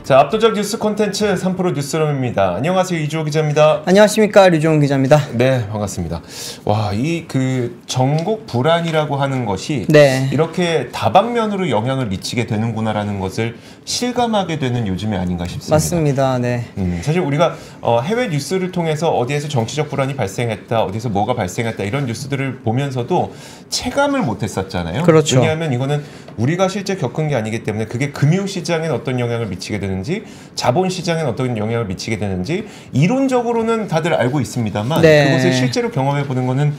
자, 압도적 뉴스 콘텐츠 3프로 뉴스룸입니다. 안녕하세요, 이주호 기자입니다. 안녕하십니까, 류종훈 기자입니다. 네, 반갑습니다. 와, 이 전국 불안이라고 하는 것이 네. 이렇게 다방면으로 영향을 미치게 되는구나라는 것을 실감하게 되는 요즘이 아닌가 싶습니다. 맞습니다. 네. 사실 우리가 해외 뉴스를 통해서 어디에서 정치적 불안이 발생했다, 어디서 뭐가 발생했다 이런 뉴스들을 보면서도 체감을 못했었잖아요. 그렇죠. 왜냐하면 이거는 우리가 실제 겪은 게 아니기 때문에 그게 금융시장에 어떤 영향을 미치게 되는지, 자본시장에 어떤 영향을 미치게 되는지 이론적으로는 다들 알고 있습니다만 네. 그것을 실제로 경험해보는 거는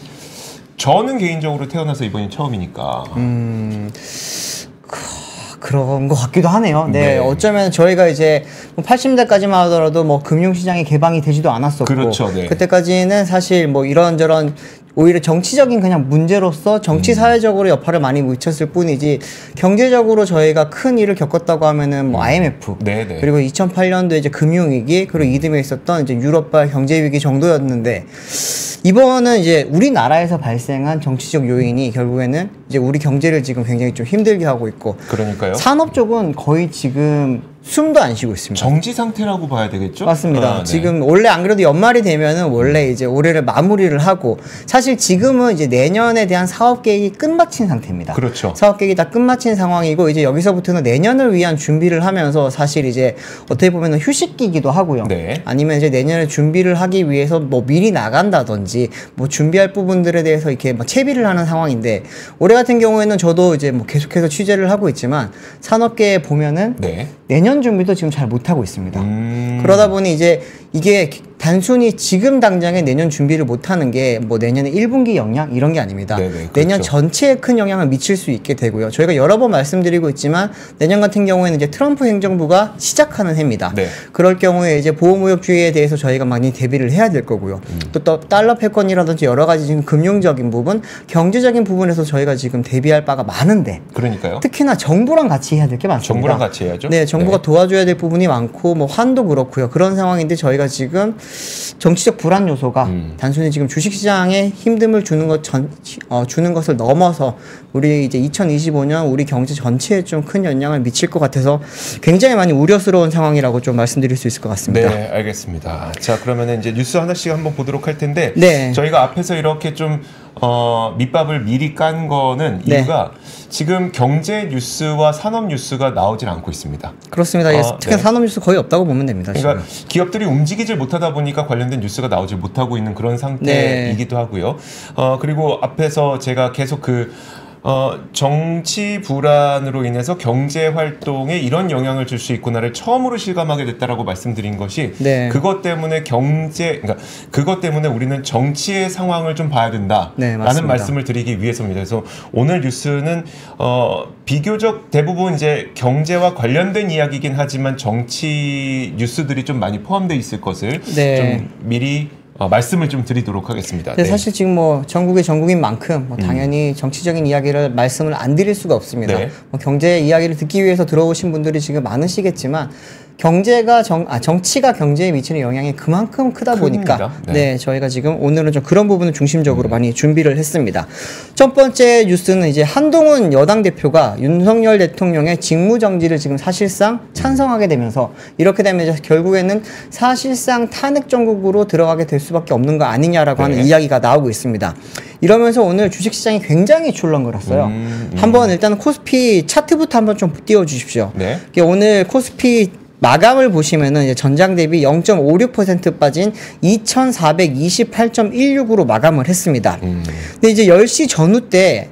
저는 개인적으로 태어나서 이번이 처음이니까. 그런 것 같기도 하네요. 네. 네. 어쩌면 저희가 이제 80년대까지만 하더라도 뭐 금융시장이 개방이 되지도 않았었고. 그렇죠. 네. 그때까지는 사실 뭐 이런저런 오히려 정치적인 그냥 문제로서 정치 사회적으로 여파를 많이 미쳤을 뿐이지 경제적으로 저희가 큰 일을 겪었다고 하면은 뭐 IMF 네네. 그리고 2008년도에 이제 금융위기 그리고 이듬해 있었던 이제 유럽발 경제위기 정도였는데 이번은 이제 우리나라에서 발생한 정치적 요인이 결국에는 이제 우리 경제를 지금 굉장히 좀 힘들게 하고 있고 그러니까요. 산업 쪽은 거의 지금 숨도 안 쉬고 있습니다. 정지 상태라고 봐야 되겠죠? 맞습니다. 네. 지금 원래 안 그래도 연말이 되면은 원래 이제 올해를 마무리를 하고 사실 지금은 이제 내년에 대한 사업 계획이 끝마친 상태입니다. 그렇죠. 사업 계획이 다 끝마친 상황이고 이제 여기서부터는 내년을 위한 준비를 하면서 사실 이제 어떻게 보면은 휴식기기도 하고요. 네. 아니면 이제 내년에 준비를 하기 위해서 뭐 미리 나간다든지 뭐 준비할 부분들에 대해서 이렇게 막 채비를 하는 상황인데 올해 같은 경우에는 저도 이제 뭐 계속해서 취재를 하고 있지만 산업계에 보면은 네. 내년 준비도 지금 잘 못하고 있습니다. 그러다 보니 이제 이게 단순히 지금 당장에 내년 준비를 못하는 게 뭐 내년에 1분기 영향 이런 게 아닙니다. 네네, 그렇죠. 내년 전체에 큰 영향을 미칠 수 있게 되고요. 저희가 여러 번 말씀드리고 있지만 내년 같은 경우에는 이제 트럼프 행정부가 시작하는 해입니다. 네. 그럴 경우에 이제 보호무역주의에 대해서 저희가 많이 대비를 해야 될 거고요. 또 달러 패권이라든지 여러 가지 지금 금융적인 부분, 경제적인 부분에서 저희가 지금 대비할 바가 많은데 그러니까요. 특히나 정부랑 같이 해야 될 게 많습니다. 정부랑 같이 해야죠. 네, 정부가 네. 도와줘야 될 부분이 많고 뭐 환도 그렇고요. 그런 상황인데 저희가 지금 정치적 불안 요소가 단순히 지금 주식시장에 힘듦을 주는 것을 넘어서 우리 이제 2025년 우리 경제 전체에 좀 큰 영향을 미칠 것 같아서 굉장히 많이 우려스러운 상황이라고 좀 말씀드릴 수 있을 것 같습니다. 네, 알겠습니다. 자, 그러면 이제 뉴스 하나씩 한번 보도록 할 텐데 네. 저희가 앞에서 이렇게 좀 밑밥을 미리 깐 거는 네. 이유가 지금 경제 뉴스와 산업 뉴스가 나오질 않고 있습니다. 그렇습니다. 특히 네. 산업 뉴스 거의 없다고 보면 됩니다. 그러니까 지금. 기업들이 움직이질 못하다 보니까 관련된 뉴스가 나오질 못하고 있는 그런 상태이기도 네. 하고요. 그리고 앞에서 제가 계속 정치 불안으로 인해서 경제 활동에 이런 영향을 줄 수 있구나를 처음으로 실감하게 됐다라고 말씀드린 것이 네. 그것 때문에 그러니까 그것 때문에 우리는 정치의 상황을 좀 봐야 된다라는 네, 맞습니다. 말씀을 드리기 위해서입니다. 그래서 오늘 뉴스는 비교적 대부분 이제 경제와 관련된 이야기이긴 하지만 정치 뉴스들이 좀 많이 포함되어 있을 것을 네. 좀 미리 말씀을 좀 드리도록 하겠습니다. 근데 사실 지금 뭐 전국의 전국인 만큼 뭐 당연히 정치적인 이야기를 말씀을 안 드릴 수가 없습니다. 네. 뭐 경제 이야기를 듣기 위해서 들어오신 분들이 지금 많으시겠지만 정치가 경제에 미치는 영향이 그만큼 크다 보니까 네. 저희가 지금 오늘은 좀 그런 부분을 중심적으로 많이 준비를 했습니다. 첫 번째 뉴스는 이제 한동훈 여당 대표가 윤석열 대통령의 직무정지를 지금 사실상 찬성하게 되면서 이렇게 되면 이제 결국에는 사실상 탄핵 정국으로 들어가게 될 수밖에 없는 거 아니냐라고 하는 이야기가 나오고 있습니다. 이러면서 오늘 주식시장이 굉장히 출렁거렸어요. 한번 일단 코스피 차트부터 한번 좀 띄워주십시오. 네. 오늘 코스피 마감을 보시면은 이제 전장 대비 0.56% 빠진 2,428.16으로 마감을 했습니다. 근데 이제 10시 전후 때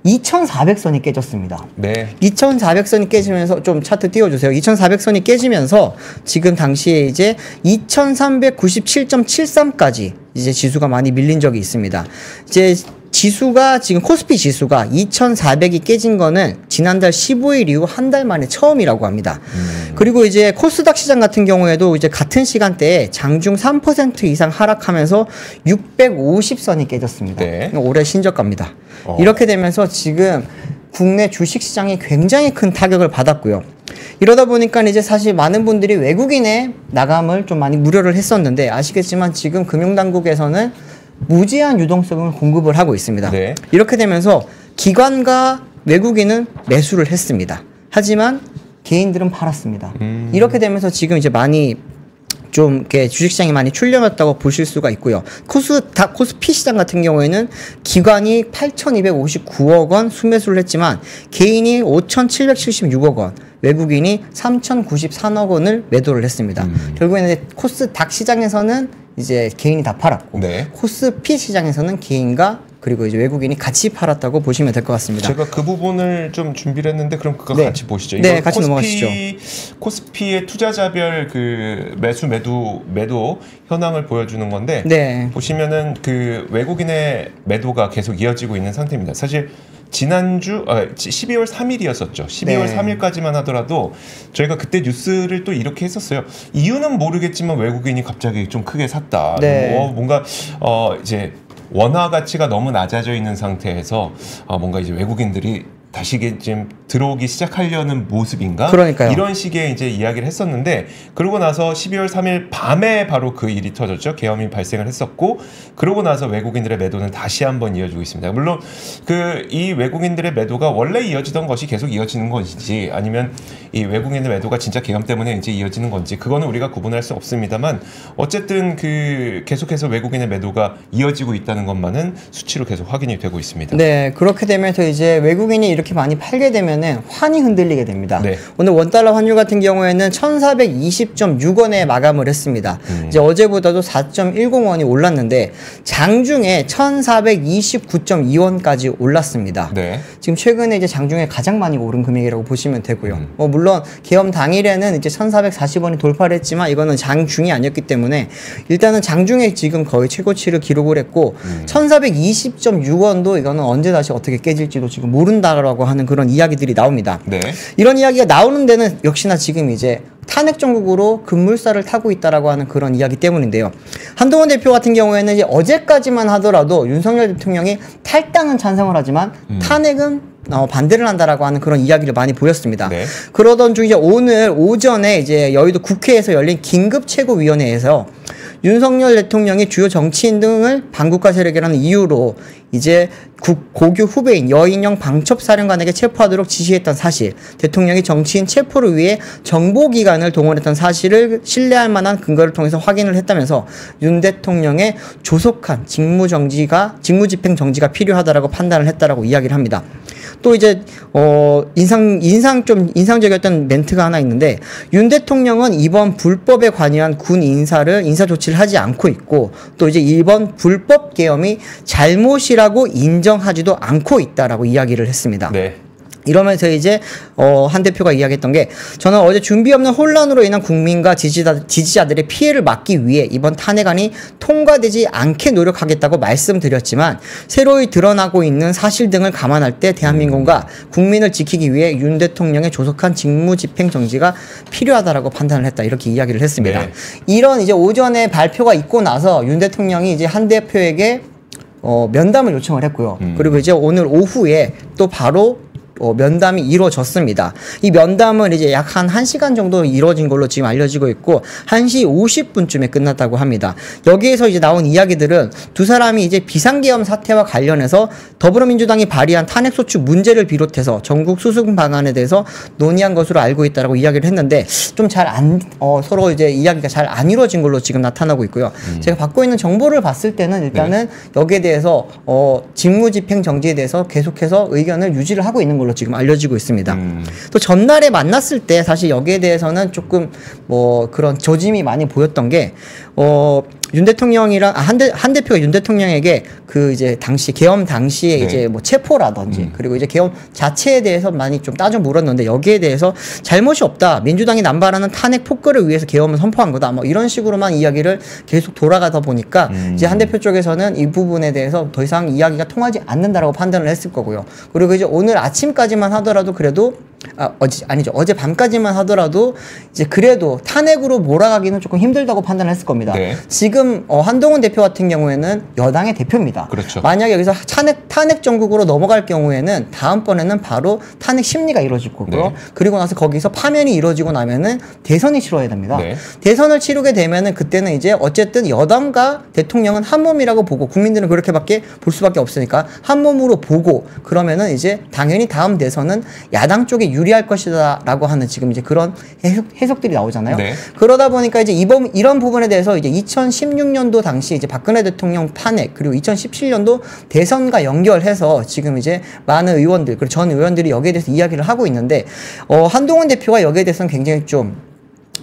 2,400선이 깨졌습니다. 네. 2,400선이 깨지면서 좀 차트 띄워주세요. 2,400선이 깨지면서 지금 당시에 이제 2,397.73까지 이제 지수가 많이 밀린 적이 있습니다. 이제 지수가 지금 코스피 지수가 2,400이 깨진 거는 지난달 15일 이후 한 달 만에 처음이라고 합니다. 그리고 이제 코스닥 시장 같은 경우에도 이제 같은 시간대에 장중 3% 이상 하락하면서 650선이 깨졌습니다. 네. 올해 신저가입니다. 이렇게 되면서 지금 국내 주식시장이 굉장히 큰 타격을 받았고요. 이러다 보니까 이제 사실 많은 분들이 외국인의 나감을 좀 많이 우려를 했었는데 아시겠지만 지금 금융당국에서는 무제한 유동성을 공급을 하고 있습니다. 네. 이렇게 되면서 기관과 외국인은 매수를 했습니다. 하지만 개인들은 팔았습니다. 이렇게 되면서 지금 이제 많이 좀 이렇게 주식시장이 많이 출렁였다고 보실 수가 있고요. 코스피 시장 같은 경우에는 기관이 8,259억 원 순매수를 했지만 개인이 5,776억 원, 외국인이 3,093억 원을 매도를 했습니다. 결국에는 이제 코스닥 시장에서는 이제 개인이 다 팔았고, 네. 코스피 시장에서는 개인과 그리고 이제 외국인이 같이 팔았다고 보시면 될 것 같습니다. 제가 그 부분을 좀 준비를 했는데 그럼 그거 네. 같이 보시죠. 네, 같이 넘어가시죠. 코스피의 투자자별 그 매도 현황을 보여주는 건데 네. 보시면은 그 외국인의 매도가 계속 이어지고 있는 상태입니다. 사실 지난주 12월 3일이었었죠. 12월 네. 3일까지만 하더라도 저희가 그때 뉴스를 또 이렇게 했었어요. 이유는 모르겠지만 외국인이 갑자기 좀 크게 샀다. 네. 뭔가 이제 원화 가치가 너무 낮아져 있는 상태에서 뭔가 이제 외국인들이 다시 좀 들어오기 시작하려는 모습인가? 그러니까요. 이런 식의 이제 이야기를 했었는데 그러고 나서 12월 3일 밤에 바로 그 일이 터졌죠. 계엄이 발생을 했었고 그러고 나서 외국인들의 매도는 다시 한번 이어지고 있습니다. 물론 이 외국인들의 매도가 원래 이어지던 것이 계속 이어지는 건지 아니면 이 외국인의 매도가 진짜 계엄 때문에 이제 이어지는 건지 그거는 우리가 구분할 수 없습니다만 어쨌든 계속해서 외국인의 매도가 이어지고 있다는 것만은 수치로 계속 확인이 되고 있습니다. 네, 그렇게 되면서 이제 외국인이 이렇게 많이 팔게 되면은 환이 흔들리게 됩니다. 네. 오늘 원달러 환율 같은 경우에는 1,420.6원에 마감을 했습니다. 이제 어제보다도 4.10원이 올랐는데 장중에 1,429.2원까지 올랐습니다. 네. 지금 최근에 이제 장중에 가장 많이 오른 금액이라고 보시면 되고요. 물론 계엄 당일에는 이제 1,440원이 돌파를 했지만 이거는 장중이 아니었기 때문에 일단은 장중에 지금 거의 최고치를 기록을 했고 1,420.6원도 이거는 언제 다시 어떻게 깨질지도 지금 모른다라고 하는 그런 이야기들이 나옵니다. 네. 이런 이야기가 나오는 데는 역시나 지금 이제 탄핵 정국으로 급물살을 타고 있다라고 하는 그런 이야기 때문인데요. 한동훈 대표 같은 경우에는 이제 어제까지만 하더라도 윤석열 대통령이 탈당은 찬성을 하지만 탄핵은 반대를 한다라고 하는 그런 이야기를 많이 보였습니다. 네. 그러던 중 이제 오늘 오전에 이제 여의도 국회에서 열린 긴급 최고위원회에서 윤석열 대통령이 주요 정치인 등을 반국가 세력이라는 이유로 이제 고교 후배인 여인영 방첩사령관에게 체포하도록 지시했던 사실, 대통령이 정치인 체포를 위해 정보기관을 동원했던 사실을 신뢰할 만한 근거를 통해서 확인을 했다면서 윤 대통령의 조속한 직무집행 정지가 필요하다라고 판단을 했다라고 이야기를 합니다. 또 이제 인상적이었던 멘트가 하나 있는데 윤 대통령은 이번 불법에 관여한 군 인사 조치를 하지 않고 있고 또 이제 이번 불법 계엄이 잘못이라고 인정하지도 않고 있다라고 이야기를 했습니다. 네. 이러면서 이제 한 대표가 이야기했던 게 저는 어제 준비 없는 혼란으로 인한 국민과 지지자들의 피해를 막기 위해 이번 탄핵안이 통과되지 않게 노력하겠다고 말씀드렸지만 새로이 드러나고 있는 사실 등을 감안할 때 대한민국과 국민을 지키기 위해 윤 대통령의 조속한 직무집행 정지가 필요하다라고 판단을 했다 이렇게 이야기를 했습니다. 네. 이런 이제 오전에 발표가 있고 나서 윤 대통령이 이제 한 대표에게 면담을 요청을 했고요. 그리고 이제 오늘 오후에 또 바로 면담이 이루어졌습니다. 이 면담은 이제 약 한 1시간 정도 이루어진 걸로 지금 알려지고 있고 1시 50분쯤에 끝났다고 합니다. 여기에서 이제 나온 이야기들은 두 사람이 이제 비상계엄 사태와 관련해서 더불어민주당이 발의한 탄핵소추 문제를 비롯해서 전국 수습 방안에 대해서 논의한 것으로 알고 있다라고 이야기를 했는데 좀 서로 이제 이야기가 잘 안 이루어진 걸로 지금 나타나고 있고요. 제가 받고 있는 정보를 봤을 때는 일단은 여기에 대해서 직무집행 정지에 대해서 계속해서 의견을 유지를 하고 있는 걸로 지금 알려지고 있습니다. 또 전날에 만났을 때 사실 여기에 대해서는 조금 그런 조짐이 많이 보였던 게 윤 대통령이랑 한 대표가 윤 대통령에게 그 이제 계엄 당시에 네. 이제 체포라든지 그리고 이제 계엄 자체에 대해서 많이 좀 따져 물었는데 여기에 대해서 잘못이 없다. 민주당이 남발하는 탄핵 폭거를 위해서 계엄을 선포한 거다. 이런 식으로만 이야기를 계속 돌아가다 보니까 이제 한 대표 쪽에서는 이 부분에 대해서 더 이상 이야기가 통하지 않는다라고 판단을 했을 거고요. 그리고 이제 오늘 아침까지만 하더라도 그래도 어제 밤까지만 하더라도 이제 그래도 탄핵으로 몰아가기는 조금 힘들다고 판단했을 겁니다. 네. 지금 한동훈 대표 같은 경우에는 여당의 대표입니다. 그렇죠. 만약에 여기서 탄핵 정국으로 넘어갈 경우에는 다음번에는 바로 탄핵 심리가 이루어질 거고요. 네. 그리고 나서 거기서 파면이 이루어지고 나면은 대선이 치러야 됩니다. 네. 대선을 치르게 되면은 그때는 이제 어쨌든 여당과 대통령은 한 몸이라고 보고 국민들은 그렇게밖에 볼 수밖에 없으니까 한 몸으로 보고 그러면은 이제 당연히 다음 대선은 야당 쪽이 유리할 것이다라고 하는 지금 이제 그런 해석들이 나오잖아요. 네. 그러다 보니까 이제 이런 부분에 대해서 이제 2016년도 당시 이제 박근혜 대통령 탄핵 그리고 2017년도 대선과 연결해서 지금 이제 많은 의원들 그리고 전 의원들이 여기에 대해서 이야기를 하고 있는데 한동훈 대표가 여기에 대해서는 굉장히 좀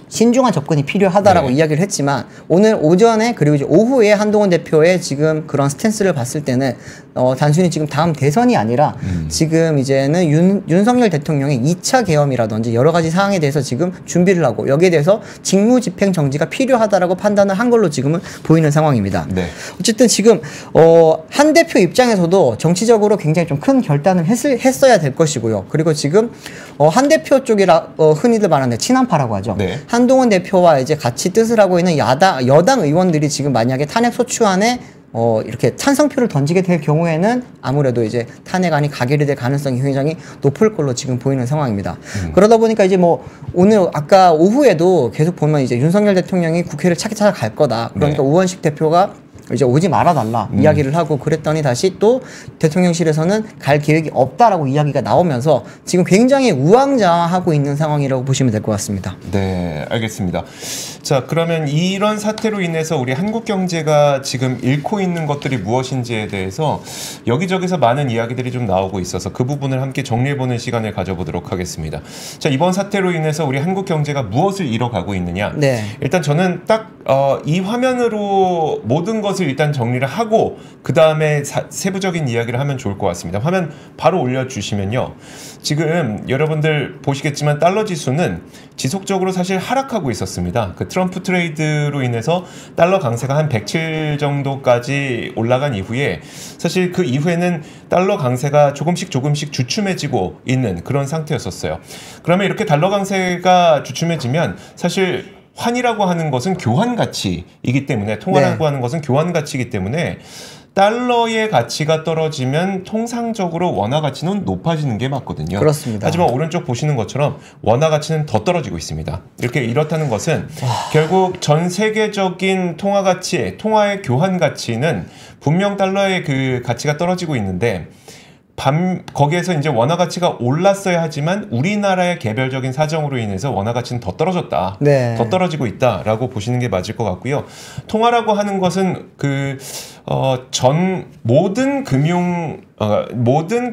신중한 접근이 필요하다라고 네. 이야기를 했지만 오늘 오전에 그리고 이제 오후에 한동훈 대표의 지금 그런 스탠스를 봤을 때는 단순히 지금 다음 대선이 아니라 지금 이제는 윤석열 대통령의 2차 계엄이라든지 여러 가지 사항에 대해서 지금 준비를 하고 여기에 대해서 직무집행 정지가 필요하다라고 판단을 한 걸로 지금은 보이는 상황입니다. 네. 어쨌든 지금 한 대표 입장에서도 정치적으로 굉장히 좀 큰 결단을 했어야 될 것이고요. 그리고 지금 한 대표 쪽이라 흔히들 말하는 친한파라고 하죠. 네. 한동훈 대표와 이제 같이 뜻을 하고 있는 여당 의원들이 지금 만약에 탄핵 소추안에 이렇게 찬성표를 던지게 될 경우에는 아무래도 이제 탄핵안이 가결이 될 가능성이 굉장히 높을 걸로 지금 보이는 상황입니다. 그러다 보니까 이제 뭐 오늘 아까 오후에도 계속 보면 이제 윤석열 대통령이 국회를 차기 찾아갈 거다. 그러니까 네. 우원식 대표가 이제 오지 말아달라 이야기를 하고 그랬더니 다시 또 대통령실에서는 갈 계획이 없다라고 이야기가 나오면서 지금 굉장히 우왕좌왕하고 있는 상황이라고 보시면 될 것 같습니다. 네, 알겠습니다. 자, 그러면 이런 사태로 인해서 우리 한국 경제가 지금 잃고 있는 것들이 무엇인지에 대해서 여기저기서 많은 이야기들이 좀 나오고 있어서 그 부분을 함께 정리해보는 시간을 가져보도록 하겠습니다. 자, 이번 사태로 인해서 우리 한국 경제가 무엇을 잃어가고 있느냐? 네. 일단 저는 딱 이 화면으로 모든 것을 일단 정리를 하고 그 다음에 세부적인 이야기를 하면 좋을 것 같습니다. 화면 바로 올려주시면요. 지금 여러분들 보시겠지만 달러 지수는 지속적으로 사실 하락하고 있었습니다. 그 트럼프 트레이드로 인해서 달러 강세가 한 107 정도까지 올라간 이후에 사실 그 이후에는 달러 강세가 조금씩 주춤해지고 있는 그런 상태였었어요. 그러면 이렇게 달러 강세가 주춤해지면 사실 환이라고 하는 것은 교환 가치이기 때문에 통화라고 하는 것은 교환 가치이기 때문에 달러의 가치가 떨어지면 통상적으로 원화 가치는 높아지는 게 맞거든요. 그렇습니다. 하지만 오른쪽 보시는 것처럼 원화 가치는 더 떨어지고 있습니다. 이렇다는 것은 결국 전 세계적인 통화 가치, 통화의 교환 가치는 분명 달러의 그 가치가 떨어지고 있는데 거기에서 이제 원화 가치가 올랐어야 하지만 우리나라의 개별적인 사정으로 인해서 원화 가치는 더 떨어졌다. 네. 더 떨어지고 있다라고 보시는 게 맞을 것 같고요. 통화라고 하는 것은 모든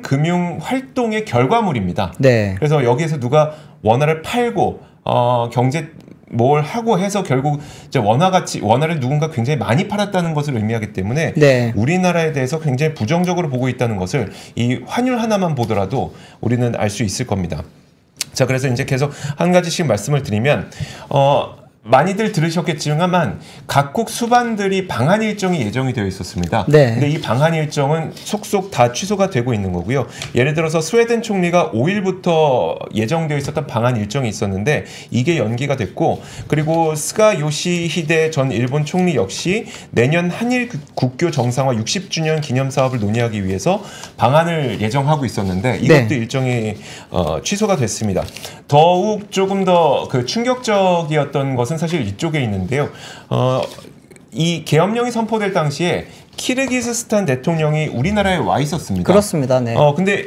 금융 활동의 결과물입니다. 네. 그래서 여기에서 누가 원화를 팔고 경제 뭘 하고 해서 결국 이제 원화를 누군가 굉장히 많이 팔았다는 것을 의미하기 때문에 네. 우리나라에 대해서 굉장히 부정적으로 보고 있다는 것을 이 환율 하나만 보더라도 우리는 알 수 있을 겁니다. 자, 그래서 이제 계속 한 가지씩 말씀을 드리면 많이들 들으셨겠지만 각국 수반들이 방한 일정이 예정이 되어 있었습니다. 네. 근데 이 방한 일정은 속속 다 취소가 되고 있는 거고요. 예를 들어서 스웨덴 총리가 5일부터 예정되어 있었던 방한 일정이 있었는데 이게 연기가 됐고, 그리고 스가 요시히데 전 일본 총리 역시 내년 한일 국교 정상화 60주년 기념 사업을 논의하기 위해서 방한을 예정하고 있었는데 이것도 네. 일정이 취소가 됐습니다. 더욱 조금 더 그 충격적이었던 것은 사실 이쪽에 있는데요. 이 계엄령이 선포될 당시에 키르기스스탄 대통령이 우리나라에 와 있었습니다. 그렇습니다. 네. 근데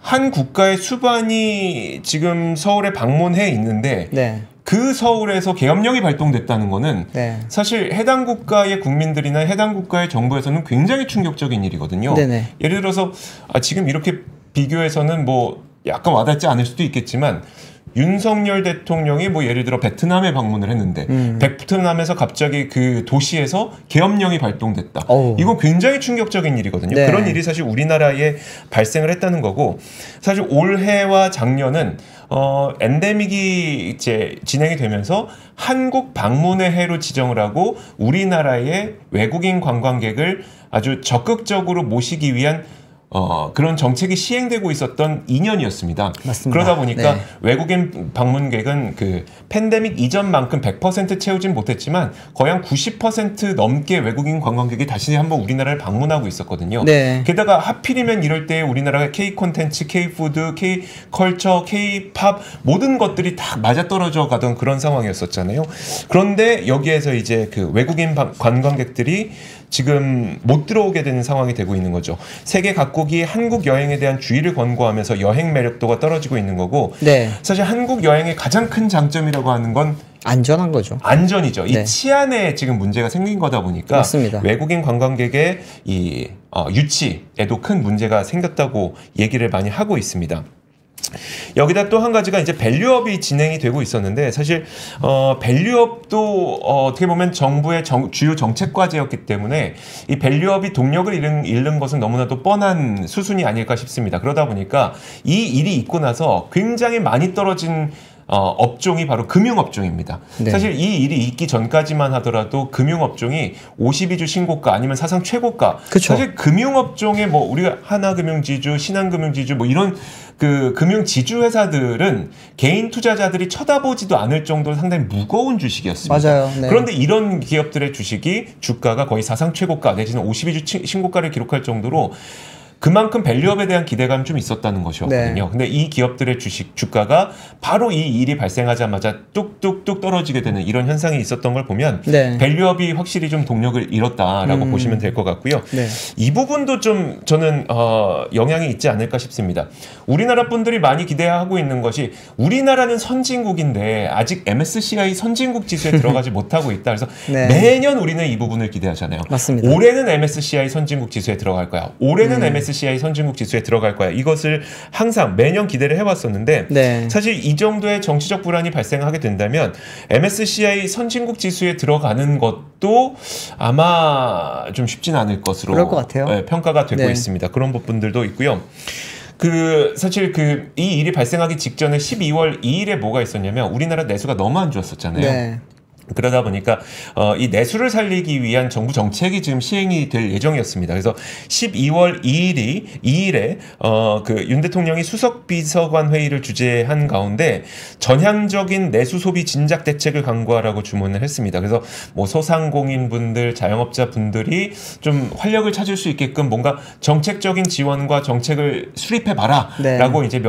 한 국가의 수반이 지금 서울에 방문해 있는데 네. 그 서울에서 계엄령이 발동됐다는 거는 네. 사실 해당 국가의 국민들이나 해당 국가의 정부에서는 굉장히 충격적인 일이거든요. 네네. 예를 들어서 지금 이렇게 비교해서는 뭐 약간 와닿지 않을 수도 있겠지만 윤석열 대통령이 뭐 예를 들어 베트남에 방문을 했는데 베트남에서 갑자기 그 도시에서 계엄령이 발동됐다. 어우. 이건 굉장히 충격적인 일이거든요. 네. 그런 일이 사실 우리나라에 발생을 했다는 거고, 사실 올해와 작년은 엔데믹이 이제 진행이 되면서 한국 방문의 해로 지정을 하고 우리나라의 외국인 관광객을 아주 적극적으로 모시기 위한 그런 정책이 시행되고 있었던 2년이었습니다. 맞습니다. 그러다 보니까 네. 외국인 방문객은 그 팬데믹 이전만큼 100% 채우진 못했지만 거의 한 90% 넘게 외국인 관광객이 다시 한번 우리나라를 방문하고 있었거든요. 네. 게다가 하필이면 이럴 때 우리나라가 K 콘텐츠, K 푸드, K 컬처, K 팝 모든 것들이 다 맞아떨어져 가던 그런 상황이었었잖아요. 그런데 여기에서 이제 그 외국인 관광객들이 지금 못 들어오게 되는 상황이 되고 있는 거죠. 세계 각국 각국이 한국 여행에 대한 주의를 권고하면서 여행 매력도가 떨어지고 있는 거고 네. 사실 한국 여행의 가장 큰 장점이라고 하는 건 안전한 거죠. 안전이죠. 네. 이 치안에 지금 문제가 생긴 거다 보니까 맞습니다. 외국인 관광객의 이 유치에도 큰 문제가 생겼다고 얘기를 많이 하고 있습니다. 여기다 또 한 가지가 이제 밸류업이 진행이 되고 있었는데 사실 밸류업도 어떻게 보면 정부의 주요 정책 과제였기 때문에 이 밸류업이 동력을 잃는 것은 너무나도 뻔한 수순이 아닐까 싶습니다. 그러다 보니까 이 일이 있고 나서 굉장히 많이 떨어진 업종이 바로 금융업종입니다. 네. 사실 이 일이 있기 전까지만 하더라도 금융업종이 52주 신고가 아니면 사상 최고가. 그쵸. 사실 금융업종에 뭐 우리가 하나금융지주, 신한금융지주 뭐 이런 그 금융지주 회사들은 개인 투자자들이 쳐다보지도 않을 정도로 상당히 무거운 주식이었습니다. 맞아요. 네. 그런데 이런 기업들의 주식이 주가가 거의 사상 최고가 내지는 52주 신고가를 기록할 정도로 그만큼 밸류업에 대한 기대감이 좀 있었다는 것이었거든요. 네. 근데 이 기업들의 주가가 바로 이 일이 발생하자마자 뚝뚝뚝 떨어지게 되는 이런 현상이 있었던 걸 보면 네. 밸류업이 확실히 좀 동력을 잃었다라고 보시면 될 것 같고요. 네. 이 부분도 좀 저는 영향이 있지 않을까 싶습니다. 우리나라 분들이 많이 기대하고 있는 것이 우리나라는 선진국인데 아직 MSCI 선진국 지수에 들어가지 못하고 있다. 그래서 네. 매년 우리는 이 부분을 기대하잖아요. 맞습니다. 올해는 MSCI 선진국 지수에 들어갈 거야. 올해는 MSCI 선진국 지수에 들어갈 거야. 이것을 항상 매년 기대를 해왔었는데 네. 사실 이 정도의 정치적 불안이 발생하게 된다면 MSCI 선진국 지수에 들어가는 것도 아마 좀 쉽진 않을 것으로 그럴 것 같아요. 평가가 되고 네. 있습니다. 그런 부분들도 있고요. 사실 이 일이 발생하기 직전에 12월 2일에 뭐가 있었냐면 우리나라 내수가 너무 안 좋았었잖아요. 네. 그러다 보니까 이 내수를 살리기 위한 정부 정책이 지금 시행이 될 예정이었습니다. 그래서 12월 2일에 그 윤 대통령이 수석 비서관 회의를 주재한 가운데 전향적인 내수 소비 진작 대책을 강구하라고 주문을 했습니다. 그래서 뭐 소상공인 분들, 자영업자 분들이 좀 활력을 찾을 수 있게끔 뭔가 정책적인 지원과 정책을 수립해 봐라라고 네. 이제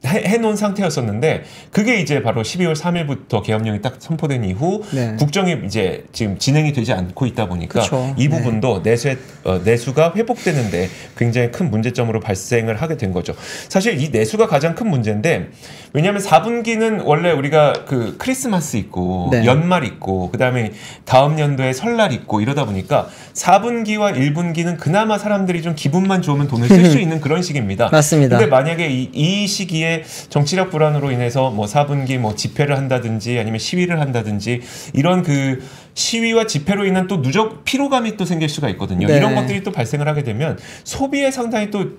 해놓은 상태였었는데 그게 이제 바로 12월 3일부터 계엄령이 딱 선포된 이후 네. 국정이 이제 지금 진행이 되지 않고 있다 보니까 그쵸. 이 부분도 내수가 회복되는데 굉장히 큰 문제점으로 발생을 하게 된 거죠. 사실 이 내수가 가장 큰 문제인데 왜냐하면 4분기는 원래 우리가 그 크리스마스 있고 네. 연말 있고 그다음에 다음 연도에 설날 있고 이러다 보니까 4분기와 1분기는 그나마 사람들이 좀 기분만 좋으면 돈을 쓸 수 있는 그런 시기입니다. 맞습니다. 근데 만약에 이 시기에 정치적 불안으로 인해서 뭐 4분기 뭐 집회를 한다든지 아니면 시위를 한다든지 이런 그 시위와 집회로 인한 또 누적 피로감이 또 생길 수가 있거든요. 네. 이런 것들이 또 발생을 하게 되면 소비에 상당히 또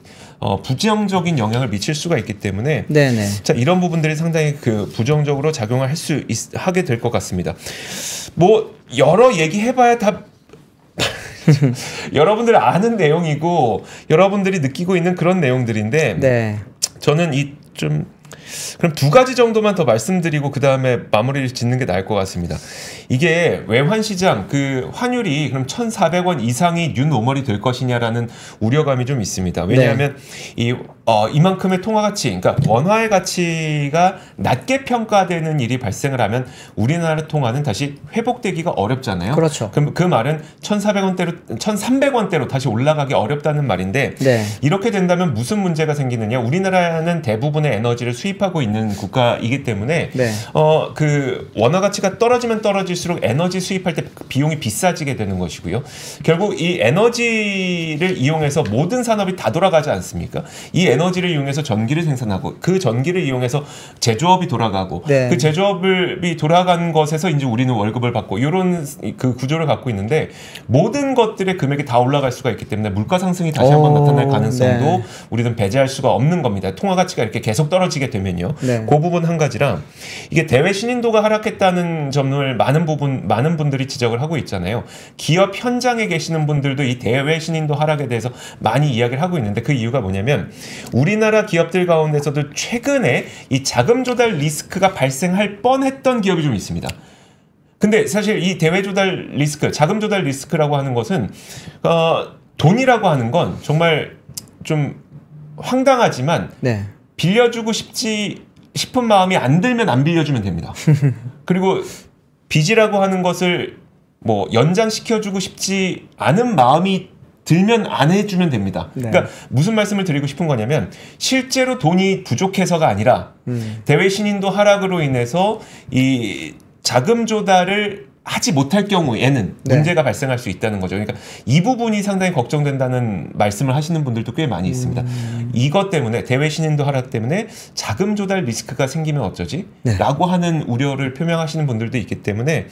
부정적인 영향을 미칠 수가 있기 때문에 네네. 자 이런 부분들이 상당히 그 부정적으로 작용을 하게 될 것 같습니다. 뭐 여러 얘기해봐야 다 여러분들이 아는 내용이고 여러분들이 느끼고 있는 그런 내용들인데 네. 저는 그럼 두 가지 정도만 더 말씀드리고 그 다음에 마무리를 짓는 게 나을 것 같습니다. 이게 외환시장 그 환율이 그럼 1,400원 이상이 뉴노멀이 될 것이냐라는 우려감이 좀 있습니다. 왜냐하면 이만큼의 통화 가치, 그러니까 원화의 가치가 낮게 평가되는 일이 발생을 하면 우리나라 통화는 다시 회복되기가 어렵잖아요. 그렇죠. 그럼 그 말은 1,400원대로 1,300원대로 다시 올라가기 어렵다는 말인데 네. 이렇게 된다면 무슨 문제가 생기느냐? 우리나라는 대부분의 에너지를 수입하고 있는 국가이기 때문에 네. 그 원화 가치가 떨어지면 떨어질수록 에너지 수입할 때 비용이 비싸지게 되는 것이고요. 결국 이 에너지를 이용해서 모든 산업이 다 돌아가지 않습니까? 이 에너지를 이용해서 전기를 생산하고 그 전기를 이용해서 제조업이 돌아가고 네. 그 제조업이 돌아간 것에서 이제 우리는 월급을 받고 이런 그 구조를 갖고 있는데 모든 것들의 금액이 다 올라갈 수가 있기 때문에 물가 상승이 다시 한번 나타날 가능성도 네. 우리는 배제할 수가 없는 겁니다. 통화 가치가 이렇게 계속 떨어지게 되면요. 네. 그 부분 한 가지랑 이게 대외 신인도가 하락했다는 점을 많은 분들이 지적을 하고 있잖아요. 기업 현장에 계시는 분들도 이 대외 신인도 하락에 대해서 많이 이야기를 하고 있는데 그 이유가 뭐냐면 우리나라 기업들 가운데서도 최근에 이 자금 조달 리스크가 발생할 뻔했던 기업이 좀 있습니다. 근데 사실 이 대외 조달 리스크, 자금 조달 리스크라고 하는 것은 돈이라고 하는 건 정말 좀 황당하지만 네. 빌려주고 싶은 마음이 안 들면 안 빌려주면 됩니다. 그리고 빚이라고 하는 것을 뭐 연장시켜주고 싶지 않은 마음이 들면 안 해주면 됩니다. 네. 그러니까 무슨 말씀을 드리고 싶은 거냐면 실제로 돈이 부족해서가 아니라 대외 신인도 하락으로 인해서 이 자금 조달을 하지 못할 경우에는 네. 문제가 발생할 수 있다는 거죠. 그러니까 이 부분이 상당히 걱정된다는 말씀을 하시는 분들도 꽤 많이 있습니다. 이것 때문에 대외 신인도 하락 때문에 자금 조달 리스크가 생기면 어쩌지? 네. 라고 하는 우려를 표명하시는 분들도 있기 때문에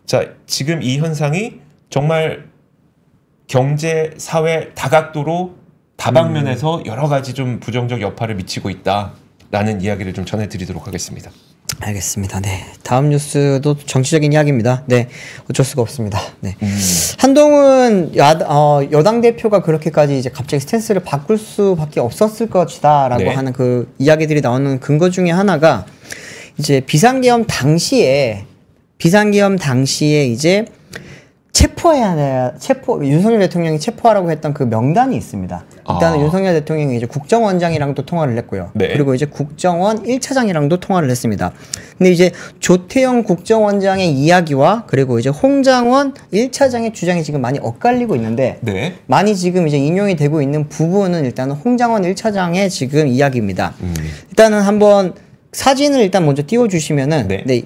자, 지금 이 현상이 정말 경제, 사회 다각도로 다방면에서 여러 가지 좀 부정적 여파를 미치고 있다라는 이야기를 좀 전해드리도록 하겠습니다. 알겠습니다. 네. 다음 뉴스도 정치적인 이야기입니다. 네. 어쩔 수가 없습니다. 네. 한동훈 여당 대표가 그렇게까지 이제 갑자기 스탠스를 바꿀 수밖에 없었을 것이다라고 네. 하는 그 이야기들이 나오는 근거 중에 하나가 이제 비상계엄 당시에 이제 윤석열 대통령이 체포하라고 했던 그 명단이 있습니다. 일단은 윤석열 대통령이 이제 국정원장이랑도 통화를 했고요. 네. 그리고 이제 국정원 1차장이랑도 통화를 했습니다. 근데 이제 조태영 국정원장의 이야기와 그리고 이제 홍장원 1차장의 주장이 지금 많이 엇갈리고 있는데 네. 많이 지금 이제 인용이 되고 있는 부분은 일단은 홍장원 1차장의 지금 이야기입니다. 일단은 한번 사진을 일단 먼저 띄워주시면은 네. 네,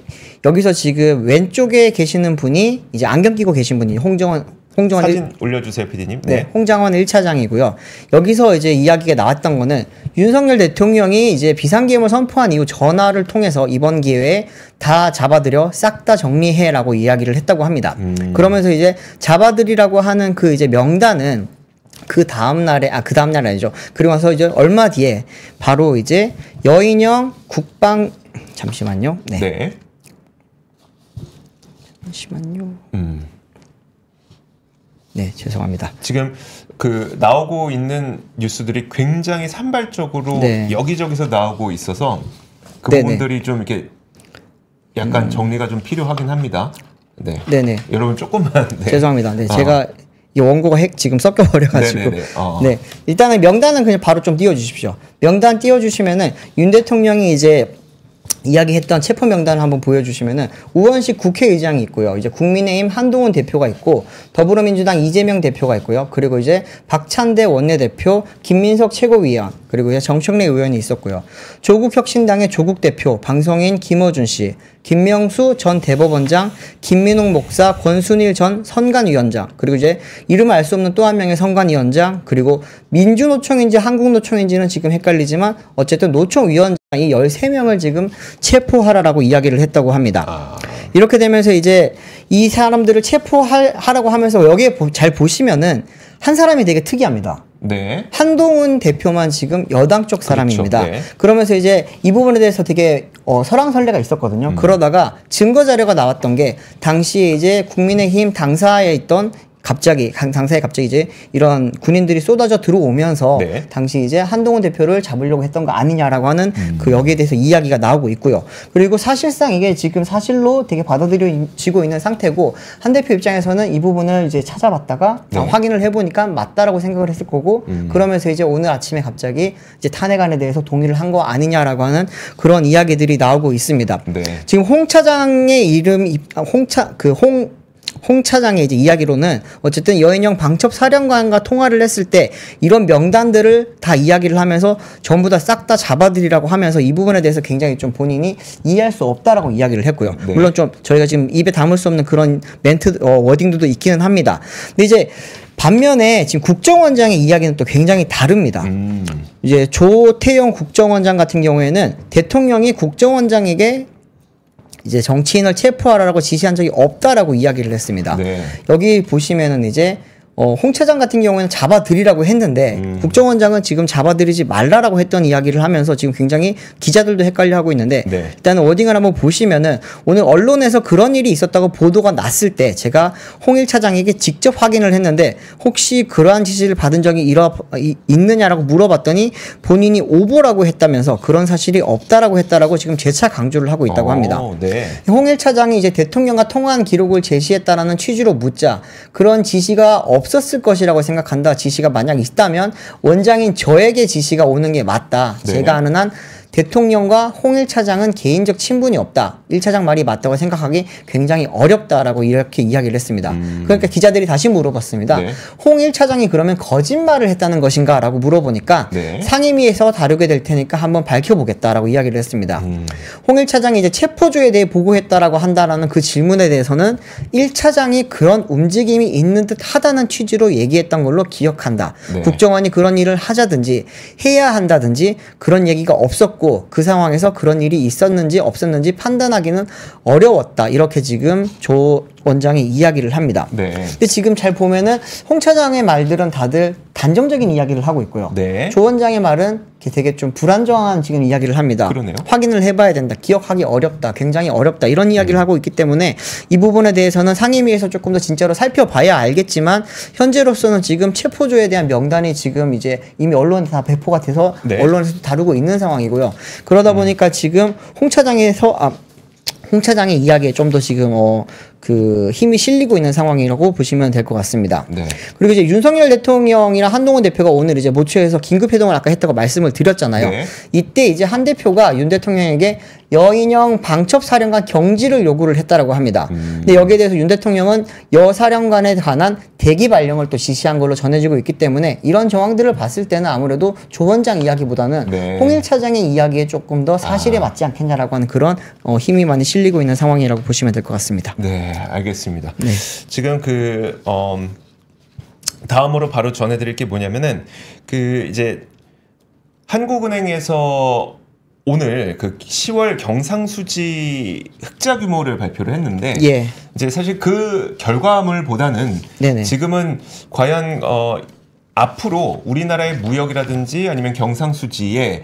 여기서 지금 왼쪽에 계시는 분이 이제 안경 끼고 계신 분이 홍장원 사진 올려주세요, PD님. 네, 홍장원 1차장이고요. 여기서 이제 이야기가 나왔던 거는 윤석열 대통령이 이제 비상계엄을 선포한 이후 전화를 통해서 이번 기회에 다 잡아들여 싹 다 정리해라고 이야기를 했다고 합니다. 그러면서 이제 잡아들이라고 하는 그 이제 명단은 그 다음 날이 아니죠. 그리고 나서 이제 얼마 뒤에 바로 이제 여인영 잠시만요. 네. 네. 잠시만요. 네, 죄송합니다. 지금 그 나오고 있는 뉴스들이 굉장히 산발적으로 네. 여기저기서 나오고 있어서 그 네네. 부분들이 좀 이렇게 약간 정리가 좀 필요하긴 합니다. 네. 네네. 여러분 조금만. 네. 죄송합니다. 네, 제가 이 원고가 지금 섞여버려가지고. 네네네. 네. 일단은 명단은 그냥 바로 좀 띄워주십시오. 명단 띄워주시면은 윤 대통령이 이제 이야기했던 체포 명단을 한번 보여주시면은 우원식 국회의장이 있고요. 이제 국민의힘 한동훈 대표가 있고 더불어민주당 이재명 대표가 있고요. 그리고 이제 박찬대 원내대표, 김민석 최고위원, 그리고 이제 정청래 의원이 있었고요. 조국혁신당의 조국 대표, 방송인 김어준 씨, 김명수 전 대법원장, 김민옥 목사, 권순일 전 선관위원장, 그리고 이제 이름 알 수 없는 또 한 명의 선관위원장, 그리고 민주노총인지 한국노총인지는 지금 헷갈리지만 어쨌든 노총위원장이 13명을 지금 체포하라라고 이야기를 했다고 합니다. 이렇게 되면서 이제 이 사람들을 체포하라고 하면서 여기에 잘 보시면은 한 사람이 되게 특이합니다. 네. 한동훈 대표만 지금 여당 쪽 사람입니다. 그렇죠. 네. 그러면서 이제 이 부분에 대해서 되게 설왕설래가 있었거든요. 그러다가 증거 자료가 나왔던 게 당시에 이제 국민의힘 당사에 있던 당사에 갑자기 이제 이런 군인들이 쏟아져 들어오면서 네. 당시 이제 한동훈 대표를 잡으려고 했던 거 아니냐라고 하는 그 여기에 대해서 이야기가 나오고 있고요. 그리고 사실상 이게 지금 사실로 되게 받아들여지고 있는 상태고 한 대표 입장에서는 이 부분을 이제 찾아봤다가 네. 확인을 해보니까 맞다라고 생각을 했을 거고 그러면서 이제 오늘 아침에 갑자기 이제 탄핵안에 대해서 동의를 한 거 아니냐라고 하는 그런 이야기들이 나오고 있습니다. 네. 지금 홍 차장의 홍 차장의 이제 이야기로는 어쨌든 여인영 방첩사령관과 통화를 했을 때 이런 명단들을 다 이야기를 하면서 전부 다 싹 다 잡아들이라고 하면서 이 부분에 대해서 굉장히 좀 본인이 이해할 수 없다라고 이야기를 했고요. 네. 물론 좀 저희가 지금 입에 담을 수 없는 그런 워딩들도 있기는 합니다. 근데 이제 반면에 지금 국정원장의 이야기는 또 굉장히 다릅니다. 이제 조태영 국정원장 같은 경우에는 대통령이 국정원장에게 이제 정치인을 체포하라고 지시한 적이 없다라고 이야기를 했습니다. 네. 여기 보시면은 이제 홍 차장 같은 경우에는 잡아들이라고 했는데 국정원장은 지금 잡아들이지 말라라고 했던 이야기를 하면서 지금 굉장히 기자들도 헷갈려하고 있는데 네. 일단 워딩을 한번 보시면은 오늘 언론에서 그런 일이 있었다고 보도가 났을 때 제가 홍 1차장에게 직접 확인을 했는데 혹시 그러한 지시를 받은 적이 있느냐라고 물어봤더니 본인이 오보라고 했다면서 그런 사실이 없다라고 했다라고 지금 재차 강조를 하고 있다고 합니다. 네. 홍 1차장이 이제 대통령과 통화한 기록을 제시했다라는 취지로 묻자 그런 지시가 없었을 것이라고 생각한다. 지시가 만약 있다면 원장인 저에게 지시가 오는 게 맞다. 네. 제가 아는 한 대통령과 홍 1차장은 개인적 친분이 없다. 1차장 말이 맞다고 생각하기 굉장히 어렵다라고 이렇게 이야기를 했습니다. 그러니까 기자들이 다시 물어봤습니다. 네. 홍 1차장이 그러면 거짓말을 했다는 것인가? 라고 물어보니까 네. 상임위에서 다루게 될 테니까 한번 밝혀보겠다라고 이야기를 했습니다. 홍 1차장이 이제 체포조에 대해 보고했다라고 한다라는 그 질문에 대해서는 1차장이 그런 움직임이 있는 듯 하다는 취지로 얘기했던 걸로 기억한다. 네. 국정원이 그런 일을 하자든지 해야 한다든지 그런 얘기가 없었고 그 상황에서 그런 일이 있었는지 없었는지 판단하기는 어려웠다. 이렇게 지금 조 원장이 이야기를 합니다. 네. 근데 지금 잘 보면은 홍 차장의 말들은 다들 단정적인 이야기를 하고 있고요. 네. 조 원장의 말은 되게 좀 불안정한 지금 이야기를 합니다. 그러네요. 확인을 해봐야 된다. 기억하기 어렵다. 굉장히 어렵다. 이런 이야기를 하고 있기 때문에 이 부분에 대해서는 상임위에서 조금 더 진짜로 살펴봐야 알겠지만 현재로서는 지금 체포조에 대한 명단이 지금 이제 이미 언론에 다 배포가 돼서 네. 언론에서 다루고 있는 상황이고요. 그러다 보니까 지금 홍 차장의 이야기에 좀 더 지금 그 힘이 실리고 있는 상황이라고 보시면 될 것 같습니다. 네. 그리고 이제 윤석열 대통령이랑 한동훈 대표가 오늘 이제 모처에서 긴급 회동을 아까 했다고 말씀을 드렸잖아요. 네. 이때 이제 한 대표가 윤 대통령에게 여인영 방첩사령관 경질을 요구를 했다라고 합니다. 근데 여기에 대해서 윤 대통령은 여 사령관에 관한 대기 발령을 또 지시한 걸로 전해지고 있기 때문에 이런 정황들을 봤을 때는 아무래도 조 원장 이야기보다는 네. 홍 1차장의 이야기에 조금 더 사실에 맞지 않겠냐라고 하는 그런 힘이 많이 실리고 있는 상황이라고 보시면 될 것 같습니다. 네, 알겠습니다. 네. 지금 다음으로 바로 전해드릴 게 뭐냐면은 이제 한국은행에서 오늘 그 10월 경상수지 흑자 규모를 발표를 했는데 예. 이제 사실 그 결과물보다는 네네. 지금은 과연 앞으로 우리나라의 무역이라든지 아니면 경상수지에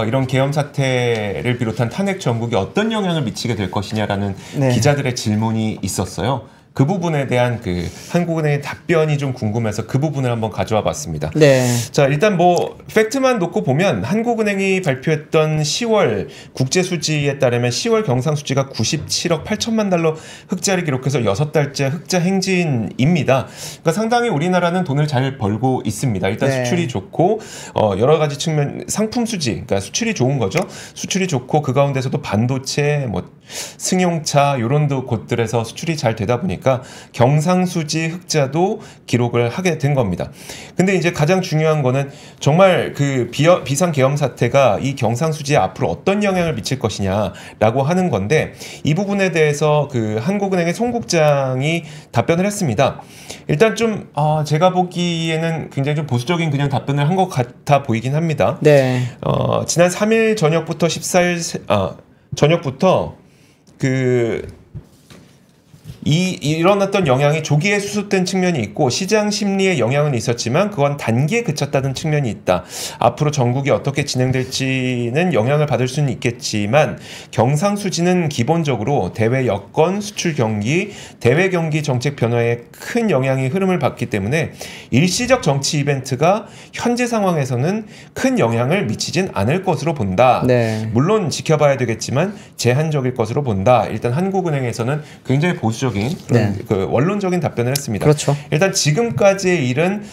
이런 계엄 사태를 비롯한 탄핵 정국이 어떤 영향을 미치게 될 것이냐라는 네. 기자들의 질문이 있었어요. 그 부분에 대한 그 한국은행의 답변이 좀 궁금해서 그 부분을 한번 가져와 봤습니다. 네. 자, 일단 뭐 팩트만 놓고 보면 한국은행이 발표했던 10월 국제수지에 따르면 10월 경상수지가 97억 8천만 달러 흑자를 기록해서 6달째 흑자 행진입니다. 그러니까 상당히 우리나라는 돈을 잘 벌고 있습니다. 일단 네. 수출이 좋고 여러 가지 측면 상품 수지, 그러니까 수출이 좋은 거죠. 수출이 좋고 그 가운데서도 반도체, 뭐 승용차 이런 곳들에서 수출이 잘 되다 보니까 경상수지 흑자도 기록을 하게 된 겁니다. 근데 이제 가장 중요한 거는 정말 그 비상 계엄 사태가 이 경상수지에 앞으로 어떤 영향을 미칠 것이냐라고 하는 건데 이 부분에 대해서 그 한국은행의 송 국장이 답변을 했습니다. 일단 좀 제가 보기에는 굉장히 좀 보수적인 그냥 답변을 한 것 같아 보이긴 합니다. 네. 지난 3일 저녁부터 14일 저녁부터 일어났던 영향이 조기에 수습된 측면이 있고 시장 심리에 영향은 있었지만 그건 단기에 그쳤다는 측면이 있다. 앞으로 전국이 어떻게 진행될지는 영향을 받을 수는 있겠지만 경상수지는 기본적으로 대외 여건, 수출 경기, 대외 경기 정책 변화에 큰 영향이 흐름을 받기 때문에 일시적 정치 이벤트가 현재 상황에서는 큰 영향을 미치진 않을 것으로 본다. 네. 물론 지켜봐야 되겠지만 제한적일 것으로 본다. 일단 한국은행에서는 굉장히 보수적인 그런 그 원론적인 답변을 했습니다. 그렇죠. 일단 지금까지의 일은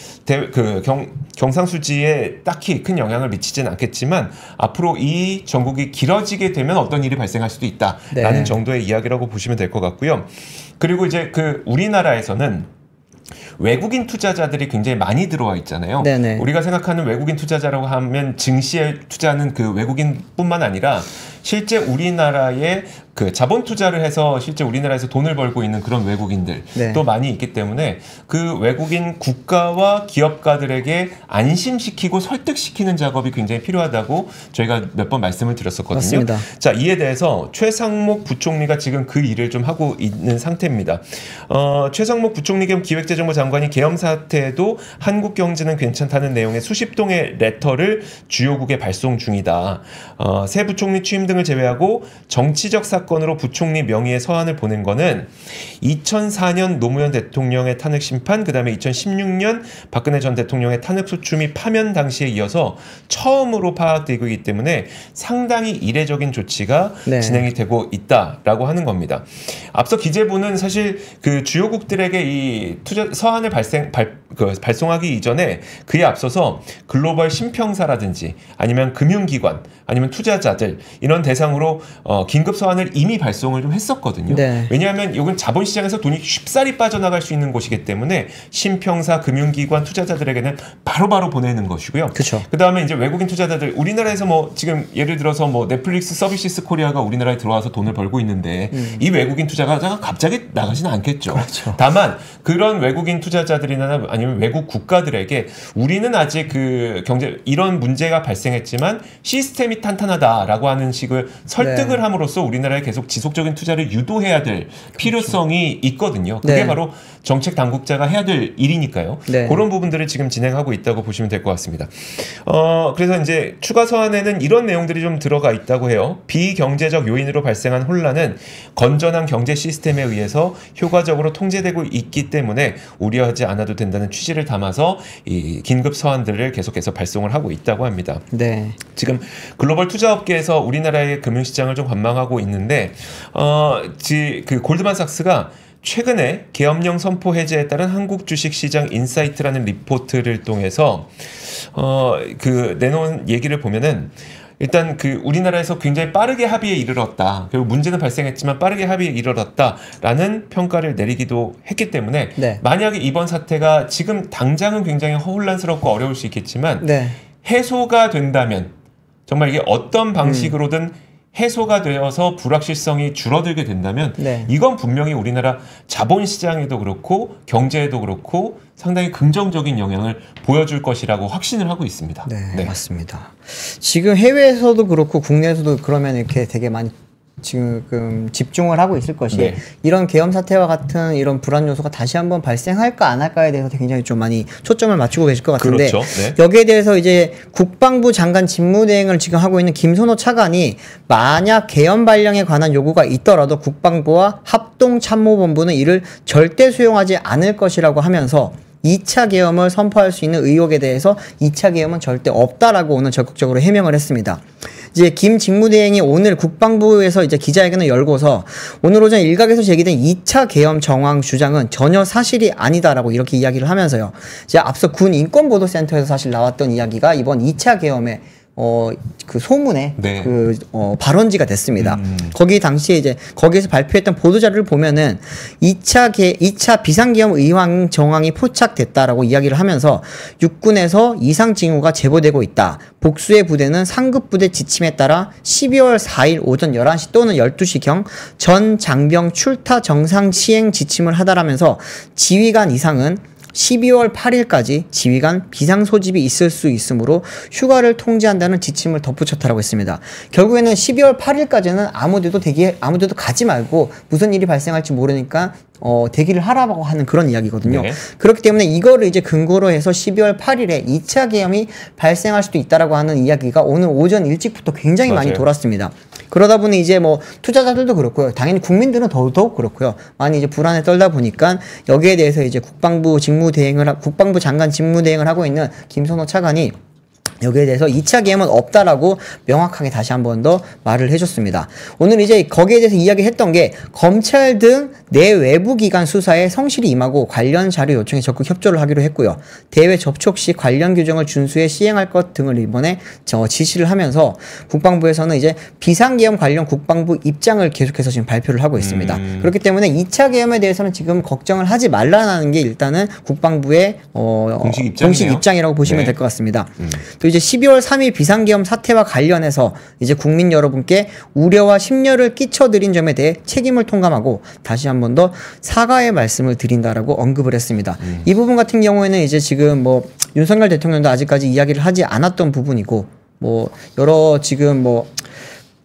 경상수지에 딱히 큰 영향을 미치진 않겠지만 앞으로 이 전국이 길어지게 되면 어떤 일이 발생할 수도 있다라는 정도의 이야기라고 보시면 될 것 같고요. 그리고 이제 우리나라에서는 외국인 투자자들이 굉장히 많이 들어와 있잖아요. 네네. 우리가 생각하는 외국인 투자자라고 하면 증시에 투자하는 그 외국인뿐만 아니라 실제 우리나라에 그 자본 투자를 해서 실제 우리나라에서 돈을 벌고 있는 그런 외국인들도 많이 있기 때문에 그 외국인 국가와 기업가들에게 안심시키고 설득시키는 작업이 굉장히 필요하다고 저희가 몇 번 말씀을 드렸었거든요. 맞습니다. 자, 이에 대해서 최상목 부총리가 지금 그 일을 좀 하고 있는 상태입니다. 최상목 부총리 겸 기획재정부 장관이 계엄 사태에도 한국 경제는 괜찮다는 내용의 수십 통의 레터를 주요국에 발송 중이다. 새 부총리 취임 등을 등을 제외하고 정치적 사건으로 부총리 명의의 서한을 보낸 거는 2004년 노무현 대통령의 탄핵 심판, 그 다음에 2016년 박근혜 전 대통령의 탄핵 소추 및 파면 당시에 이어서 처음으로 파악되고 있기 때문에 상당히 이례적인 조치가 네. 진행이 되고 있다라고 하는 겁니다. 앞서 기재부는 사실 그 주요국들에게 이 투자 서한을 발송하기 이전에 그에 앞서서 글로벌 신평사라든지 아니면 금융기관 아니면 투자자들 이런 대상으로 긴급 서한을 이미 발송을 좀 했었거든요. 네. 왜냐하면 이건 자본시장에서 돈이 쉽사리 빠져나갈 수 있는 곳이기 때문에 신평사, 금융기관, 투자자들에게는 바로바로 보내는 것이고요. 그렇죠. 그 다음에 이제 외국인 투자자들 우리나라에서 뭐 지금 예를 들어서 뭐 넷플릭스 서비스 코리아가 우리나라에 들어와서 돈을 벌고 있는데 이 외국인 투자자가 갑자기 나가지는 않겠죠. 그렇죠. 다만 그런 외국인 투자자들이나 아니면 외국 국가들에게 우리는 아직 그 경제 이런 문제가 발생했지만 시스템이 탄탄하다라고 하는 식을 설득을 네. 함으로써 우리나라에 계속 지속적인 투자를 유도해야 될 필요성이 있거든요. 그게 네. 바로 정책 당국자가 해야 될 일이니까요. 네. 그런 부분들을 지금 진행하고 있다고 보시면 될 것 같습니다. 그래서 이제 추가 서한에는 이런 내용들이 좀 들어가 있다고 해요. 비경제적 요인으로 발생한 혼란은 건전한 경제 시스템에 의해서 효과적으로 통제되고 있기 때문에 우려하지 않아도 된다는 취지를 담아서 이 긴급 서한들을 계속해서 발송을 하고 있다고 합니다. 네. 지금 글로벌 투자업계에서 우리나라의 금융시장을 좀 관망하고 있는데 그 골드만삭스가 최근에 계엄령 선포 해제에 따른 한국 주식시장 인사이트라는 리포트를 통해서 그 내놓은 얘기를 보면은 일단 그 우리나라에서 굉장히 빠르게 합의에 이르렀다. 결국 문제는 발생했지만 빠르게 합의에 이르렀다라는 평가를 내리기도 했기 때문에 네. 만약에 이번 사태가 지금 당장은 굉장히 혼란스럽고 어려울 수 있겠지만 네. 해소가 된다면 정말 이게 어떤 방식으로든 해소가 되어서 불확실성이 줄어들게 된다면 네. 이건 분명히 우리나라 자본시장에도 그렇고 경제에도 그렇고 상당히 긍정적인 영향을 보여줄 것이라고 확신을 하고 있습니다. 네. 맞습니다. 지금 해외에서도 그렇고 국내에서도 그러면 이렇게 되게 많이 지금 집중을 하고 있을 것이 네. 이런 계엄 사태와 같은 이런 불안 요소가 다시 한번 발생할까 안 할까에 대해서 굉장히 좀 많이 초점을 맞추고 계실 것 같은데 그렇죠. 네. 여기에 대해서 이제 국방부 장관 직무대행을 지금 하고 있는 김선호 차관이 만약 계엄 발령에 관한 요구가 있더라도 국방부와 합동참모본부는 이를 절대 수용하지 않을 것이라고 하면서 2차 계엄을 선포할 수 있는 의혹에 대해서 2차 계엄은 절대 없다라고 오늘 적극적으로 해명을 했습니다. 이제 김 직무대행이 오늘 국방부에서 이제 기자회견을 열고서 오늘 오전 일각에서 제기된 2차 계엄 정황 주장은 전혀 사실이 아니다라고 이렇게 이야기를 하면서요. 이제 앞서 군 인권보도센터에서 사실 나왔던 이야기가 이번 2차 계엄에 그 소문에 네. 발원지가 됐습니다. 거기 당시에 이제 거기에서 발표했던 보도자료를 보면은 2차 비상계엄 의황 정황이 포착됐다라고 이야기를 하면서 육군에서 이상 징후가 제보되고 있다. 복수의 부대는 상급 부대 지침에 따라 12월 4일 오전 11시 또는 12시경 전 장병 출타 정상 시행 지침을 하다라면서 지휘관 이상은 12월 8일까지 지휘관 비상 소집이 있을 수 있으므로 휴가를 통제한다는 지침을 덧붙였다고 했습니다. 결국에는 12월 8일까지는 아무데도 가지 말고 무슨 일이 발생할지 모르니까 대기를 하라고 하는 그런 이야기거든요. 네. 그렇기 때문에 이거를 이제 근거로 해서 12월 8일에 2차 계엄이 발생할 수도 있다라고 하는 이야기가 오늘 오전 일찍부터 굉장히 많이 돌았습니다. 그러다 보니 이제 뭐 투자자들도 그렇고요. 당연히 국민들은 더더욱 그렇고요. 많이 이제 불안에 떨다 보니까 여기에 대해서 이제 국방부 장관 직무대행을 하고 있는 김선호 차관이 여기에 대해서 2차 계엄은 없다라고 명확하게 다시 한 번 더 말을 해줬습니다. 오늘 이제 거기에 대해서 이야기했던 게 검찰 등 내외부 기관 수사에 성실히 임하고 관련 자료 요청에 적극 협조를 하기로 했고요. 대외 접촉 시 관련 규정을 준수해 시행할 것 등을 이번에 지시를 하면서 국방부에서는 이제 비상계엄 관련 국방부 입장을 계속해서 지금 발표를 하고 있습니다. 그렇기 때문에 2차 계엄에 대해서는 지금 걱정을 하지 말라는 게 일단은 국방부의 공식 입장이라고 보시면 될 것 같습니다. 또 이제 12월 3일 비상계엄 사태와 관련해서 이제 국민 여러분께 우려와 심려를 끼쳐드린 점에 대해 책임을 통감하고 다시 한 번 더 사과의 말씀을 드린다라고 언급을 했습니다. 이 부분 같은 경우에는 이제 지금 뭐 윤석열 대통령도 아직까지 이야기를 하지 않았던 부분이고 뭐 여러 지금 뭐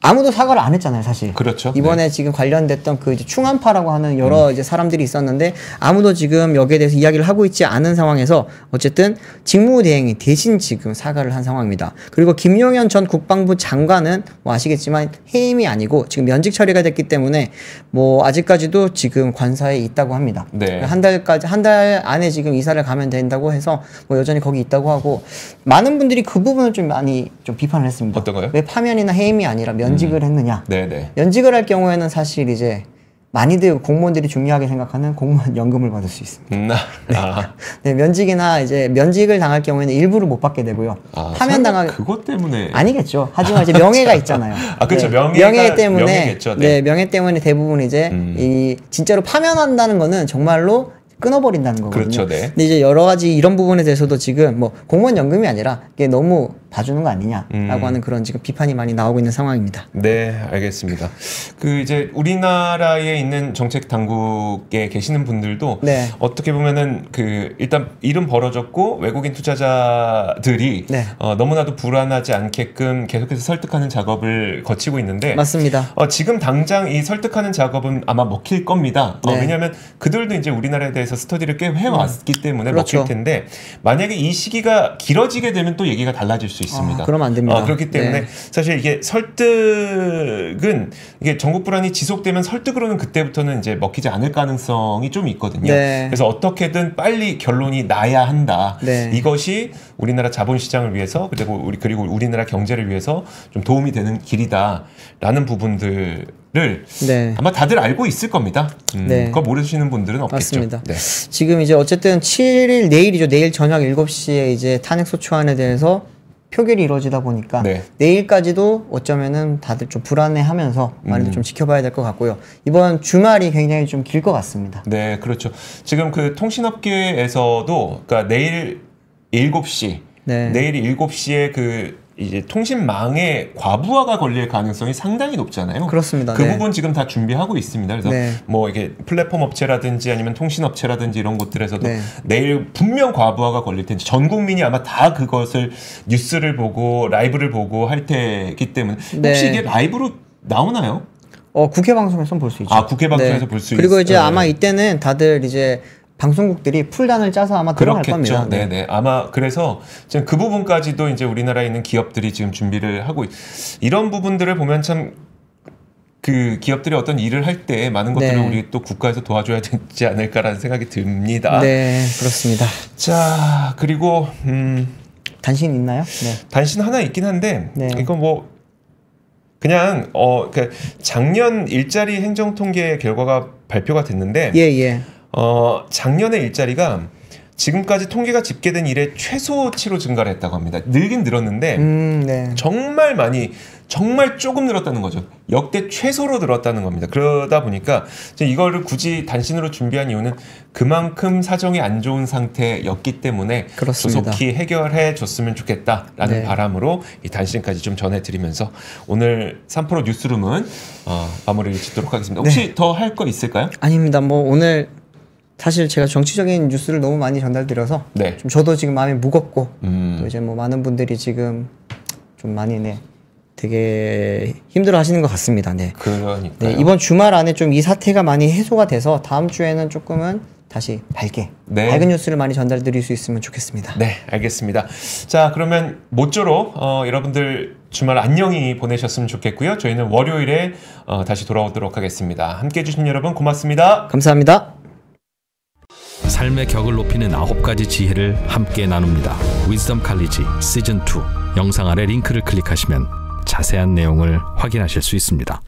아무도 사과를 안 했잖아요, 사실. 그렇죠. 이번에 지금 관련됐던 그 이제 충안파라고 하는 여러 이제 사람들이 있었는데 아무도 지금 여기에 대해서 이야기를 하고 있지 않은 상황에서 어쨌든 직무대행이 대신 지금 사과를 한 상황입니다. 그리고 김용현 전 국방부 장관은 뭐 아시겠지만 해임이 아니고 지금 면직 처리가 됐기 때문에 뭐 아직까지도 지금 관사에 있다고 합니다. 네. 한 달 안에 지금 이사를 가면 된다고 해서 뭐 여전히 거기 있다고 하고 많은 분들이 그 부분을 좀 많이 좀 비판을 했습니다. 어떤 거요? 왜 파면이나 해임이 아니라 면직을 했느냐? 네네. 면직을 할 경우에는 사실 이제 많이들 공무원들이 중요하게 생각하는 공무원 연금을 받을 수 있습니다. 네, 면직이나 이제 면직을 당할 경우에는 일부를 못 받게 되고요. 파면 당할 그것 때문에 아니겠죠. 하지만 이제 명예가 있잖아요. 그렇죠. 네, 명예 때문에 명예겠죠. 네. 명예 때문에 대부분 이제 이 진짜로 파면한다는 거는 정말로 끊어버린다는 거거든요. 그렇죠, 네. 근데 이제 여러 가지 이런 부분에 대해서도 지금 뭐 공무원 연금이 아니라 이게 너무 봐주는 거 아니냐라고 하는 그런 지금 비판이 많이 나오고 있는 상황입니다. 네, 알겠습니다. 그 이제 우리나라에 있는 정책 당국에 계시는 분들도 네. 어떻게 보면은 그 일단 일은 벌어졌고 외국인 투자자들이 네. 너무나도 불안하지 않게끔 계속해서 설득하는 작업을 거치고 있는데 맞습니다. 지금 당장 이 설득하는 작업은 아마 먹힐 겁니다. 네. 왜냐하면 그들도 이제 우리나라에 대해서 스터디를 꽤 해왔기 때문에 그렇죠. 먹힐 텐데 만약에 이 시기가 길어지게 되면 또 얘기가 달라질 수 있습니다. 그러면 안 됩니다. 그렇기 때문에 네. 사실 이게 설득은 이게 전국 불안이 지속되면 설득으로는 그때부터는 이제 먹히지 않을 가능성이 좀 있거든요. 네. 그래서 어떻게든 빨리 결론이 나야 한다. 네. 이것이 우리나라 자본시장을 위해서 그리고 우리나라 경제를 위해서 좀 도움이 되는 길이다라는 부분들을 네. 아마 다들 알고 있을 겁니다. 네. 그거 모르시는 분들은 없겠죠. 맞습니다. 네. 지금 이제 어쨌든 7일 내일이죠. 내일 저녁 7시에 이제 탄핵소추안에 대해서 표결이 이루어지다 보니까 네. 내일까지도 어쩌면은 다들 좀 불안해하면서 많이들 좀 지켜봐야 될 것 같고요. 이번 주말이 굉장히 좀 길 것 같습니다. 네, 그렇죠. 지금 그 통신업계에서도 그러니까 내일 7시, 네. 내일 7시에 그 이제 통신망의 과부하가 걸릴 가능성이 상당히 높잖아요. 그렇습니다. 그 네. 부분 지금 다 준비하고 있습니다. 그래서 네. 뭐 이게 플랫폼 업체라든지 아니면 통신업체라든지 이런 곳들에서도 네. 내일 분명 과부하가 걸릴 텐데 전 국민이 아마 다 그것을 뉴스를 보고 라이브를 보고 할 테기 때문에 혹시 네. 이게 라이브로 나오나요? 국회 방송에서는 볼 수 있죠. 국회 방송에서 볼 수 그리고 이제 있어요. 아마 이때는 다들 이제 방송국들이 풀단을 짜서 아마 들어갈 그렇겠죠. 겁니다. 네네. 아마 그래서 지금 그 부분까지도 이제 우리나라에 있는 기업들이 지금 준비를 하고 이런 부분들을 보면 참 그 기업들이 어떤 일을 할 때 많은 것들을 네. 우리 또 국가에서 도와줘야 되지 않을까라는 생각이 듭니다. 네, 그렇습니다. 자, 그리고 단신 있나요? 네. 단신 하나 있긴 한데 네. 이거 뭐 그냥 그 작년 일자리 행정통계 결과가 발표가 됐는데 예. 작년의 일자리가 지금까지 통계가 집계된 이래 최소치로 증가를 했다고 합니다. 늘긴 늘었는데 네. 정말 조금 늘었다는 거죠. 역대 최소로 늘었다는 겁니다. 그러다 보니까 이제 이거를 굳이 단신으로 준비한 이유는 그만큼 사정이 안 좋은 상태였기 때문에 그렇습니다. 조속히 해결해 줬으면 좋겠다라는 네. 바람으로 이 단신까지 좀 전해드리면서 오늘 3프로 뉴스룸은 마무리를 짓도록 하겠습니다. 혹시 더 할 거 있을까요? 아닙니다. 뭐 오늘 사실 제가 정치적인 뉴스를 너무 많이 전달드려서 네. 좀 저도 지금 마음이 무겁고 또 이제 뭐 많은 분들이 지금 좀 많이 되게 힘들어 하시는 것 같습니다. 네. 그러니까요. 네, 이번 주말 안에 좀 이 사태가 많이 해소가 돼서 다음 주에는 조금은 다시 밝은 뉴스를 많이 전달드릴 수 있으면 좋겠습니다. 네, 알겠습니다. 자, 그러면 모쪼록 여러분들 주말 안녕히 보내셨으면 좋겠고요. 저희는 월요일에 다시 돌아오도록 하겠습니다. 함께해 주신 여러분 고맙습니다. 감사합니다. 삶의 격을 높이는 9가지 지혜를 함께 나눕니다. 위즈덤 칼리지 시즌 2 영상 아래 링크를 클릭하시면 자세한 내용을 확인하실 수 있습니다.